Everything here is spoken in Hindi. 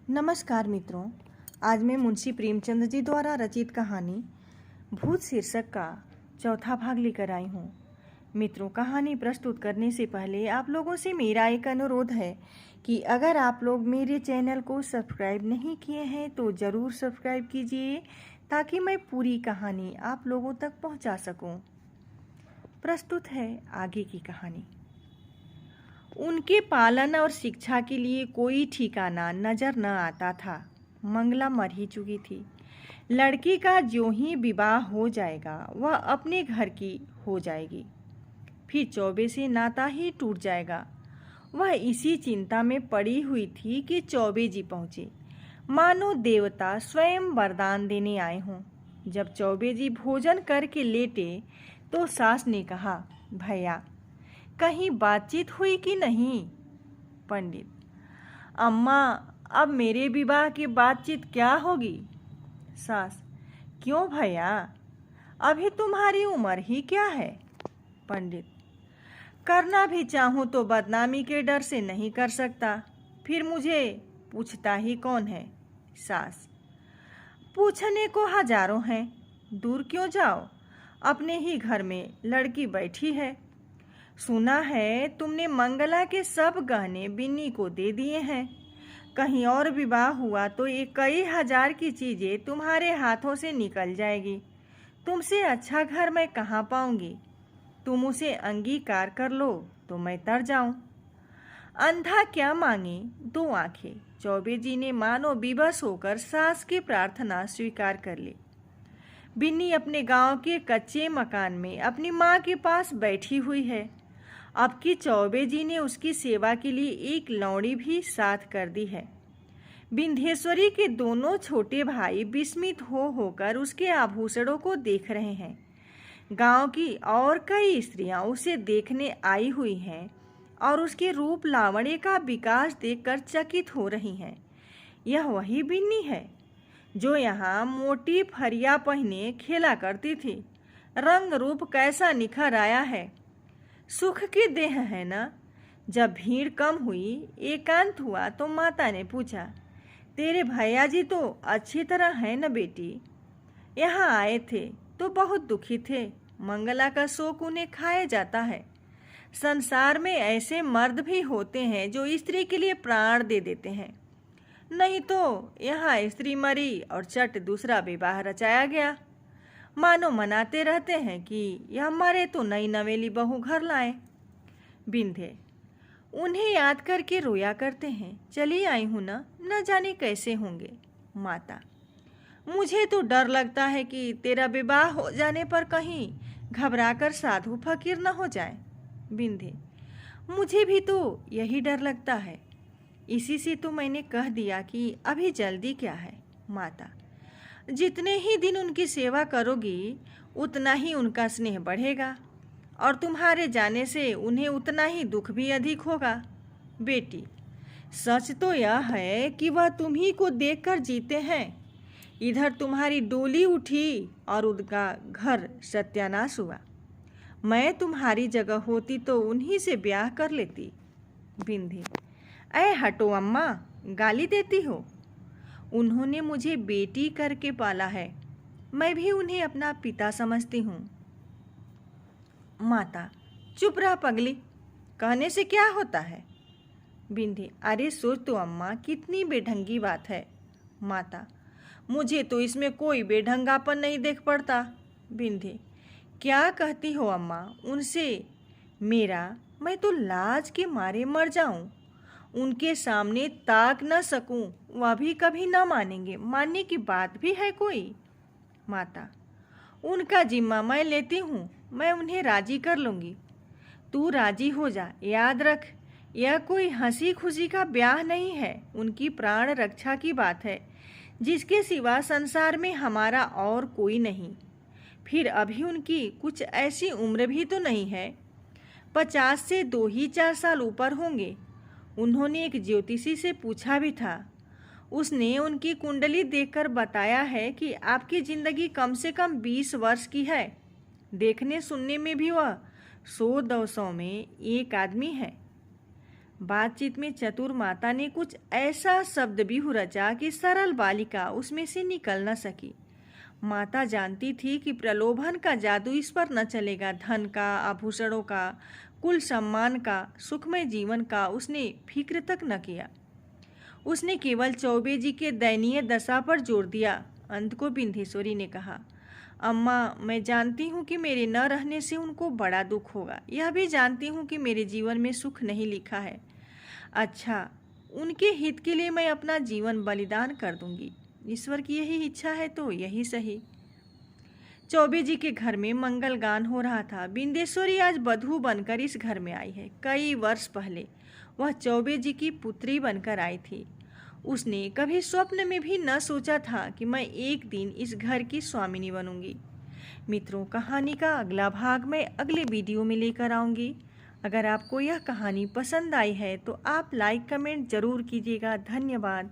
नमस्कार मित्रों। आज मैं मुंशी प्रेमचंद जी द्वारा रचित कहानी भूत शीर्षक का चौथा भाग लेकर आई हूँ। मित्रों, कहानी प्रस्तुत करने से पहले आप लोगों से मेरा एक अनुरोध है कि अगर आप लोग मेरे चैनल को सब्सक्राइब नहीं किए हैं तो ज़रूर सब्सक्राइब कीजिए ताकि मैं पूरी कहानी आप लोगों तक पहुँचा सकूँ। प्रस्तुत है आगे की कहानी। उनके पालन और शिक्षा के लिए कोई ठिकाना नजर न आता था। मंगला मर ही चुकी थी। लड़की का जो ही विवाह हो जाएगा वह अपने घर की हो जाएगी, फिर चौबे से नाता ही टूट जाएगा। वह इसी चिंता में पड़ी हुई थी कि चौबे जी पहुँचे, मानो देवता स्वयं वरदान देने आए हों। जब चौबे जी भोजन करके लेटे तो सास ने कहा, भैया कहीं बातचीत हुई कि नहीं? पंडित, अम्मा अब मेरे विवाह की बातचीत क्या होगी? सास, क्यों भैया, अभी तुम्हारी उम्र ही क्या है? पंडित, करना भी चाहूँ तो बदनामी के डर से नहीं कर सकता, फिर मुझे पूछता ही कौन है? सास, पूछने को हजारों हैं, दूर क्यों जाओ, अपने ही घर में लड़की बैठी है। सुना है तुमने मंगला के सब गहने बिन्नी को दे दिए हैं। कहीं और विवाह हुआ तो ये कई हजार की चीज़ें तुम्हारे हाथों से निकल जाएगी। तुमसे अच्छा घर मैं कहाँ पाऊंगी? तुम उसे अंगीकार कर लो तो मैं तर जाऊं। अंधा क्या मांगे दो आंखें। चौबे जी ने मानो विवश होकर सास की प्रार्थना स्वीकार कर ली। बिन्नी अपने गांव के कच्चे मकान में अपनी माँ के पास बैठी हुई है। अब की चौबे जी ने उसकी सेवा के लिए एक लौड़ी भी साथ कर दी है। विंध्येश्वरी के दोनों छोटे भाई विस्मित होकर उसके आभूषणों को देख रहे हैं। गांव की और कई स्त्रियां उसे देखने आई हुई हैं और उसके रूप लावण्य का विकास देखकर चकित हो रही हैं। यह वही बिन्नी है जो यहाँ मोटी फरिया पहने खेला करती थी। रंग रूप कैसा निखर आया है। सुख की देह है ना। जब भीड़ कम हुई, एकांत हुआ तो माता ने पूछा, तेरे भैया जी तो अच्छी तरह है न बेटी? यहाँ आए थे तो बहुत दुखी थे। मंगला का शोक उन्हें खाए जाता है। संसार में ऐसे मर्द भी होते हैं जो स्त्री के लिए प्राण दे देते हैं। नहीं तो यहाँ स्त्री मरी और चट दूसरा विवाह रचाया गया। मानो मनाते रहते हैं कि यह मरे तो नई नवेली बहू घर लाए। बिंधे, उन्हें याद करके रोया करते हैं। चली आई हूँ न जाने कैसे होंगे। माता, मुझे तो डर लगता है कि तेरा विवाह हो जाने पर कहीं घबराकर साधु फकीर न हो जाए। बिंधे, मुझे भी तो यही डर लगता है, इसी से तो मैंने कह दिया कि अभी जल्दी क्या है। माता, जितने ही दिन उनकी सेवा करोगी उतना ही उनका स्नेह बढ़ेगा और तुम्हारे जाने से उन्हें उतना ही दुख भी अधिक होगा। बेटी, सच तो यह है कि वह तुम्ही को देखकर जीते हैं। इधर तुम्हारी डोली उठी और उनका घर सत्यानाश हुआ। मैं तुम्हारी जगह होती तो उन्हीं से ब्याह कर लेती। बिंधी, ऐ हटो अम्मा, गाली देती हो। उन्होंने मुझे बेटी करके पाला है, मैं भी उन्हें अपना पिता समझती हूँ। माता, चुप रह पगली, कहने से क्या होता है? बिंदी, अरे सोच तो अम्मा, कितनी बेढंगी बात है। माता, मुझे तो इसमें कोई बेढंगापन नहीं देख पड़ता। बिंदी, क्या कहती हो अम्मा उनसे? मैं तो लाज के मारे मर जाऊं। उनके सामने ताक न सकूं, वह भी कभी न मानेंगे। मानने की बात भी है कोई? माता, उनका जिम्मा मैं लेती हूँ, मैं उन्हें राजी कर लूँगी। तू राजी हो जा। याद रख, यह कोई हंसी खुशी का ब्याह नहीं है, उनकी प्राण रक्षा की बात है, जिसके सिवा संसार में हमारा और कोई नहीं। फिर अभी उनकी कुछ ऐसी उम्र भी तो नहीं है, 50 से 2 ही 4 साल ऊपर होंगे। उन्होंने एक ज्योतिषी से पूछा भी था, उसने उनकी कुंडली देखकर बताया है कि आपकी जिंदगी कम से कम 20 वर्ष की है। देखने सुनने में भी वह 100-200 में एक आदमी है। बातचीत में चतुर माता ने कुछ ऐसा शब्द भी रचा कि सरल बालिका उसमें से निकल न सकी। माता जानती थी कि प्रलोभन का जादू इस पर न चलेगा। धन का, आभूषणों का, कुल सम्मान का, सुखमय जीवन का उसने फिक्र तक न किया। उसने केवल चौबे जी के दयनीय दशा पर जोर दिया। अंत को बिंधेश्वरी ने कहा, अम्मा, मैं जानती हूँ कि मेरे न रहने से उनको बड़ा दुख होगा। यह भी जानती हूँ कि मेरे जीवन में सुख नहीं लिखा है। अच्छा, उनके हित के लिए मैं अपना जीवन बलिदान कर दूंगी। ईश्वर की यही इच्छा है तो यही सही। चौबे जी के घर में मंगल गान हो रहा था। बिंदेश्वरी आज बधू बनकर इस घर में आई है। कई वर्ष पहले वह चौबे जी की पुत्री बनकर आई थी। उसने कभी स्वप्न में भी न सोचा था कि मैं एक दिन इस घर की स्वामिनी बनूंगी। मित्रों, कहानी का अगला भाग मैं अगले वीडियो में लेकर आऊंगी। अगर आपको यह कहानी पसंद आई है तो आप लाइक कमेंट जरूर कीजिएगा। धन्यवाद।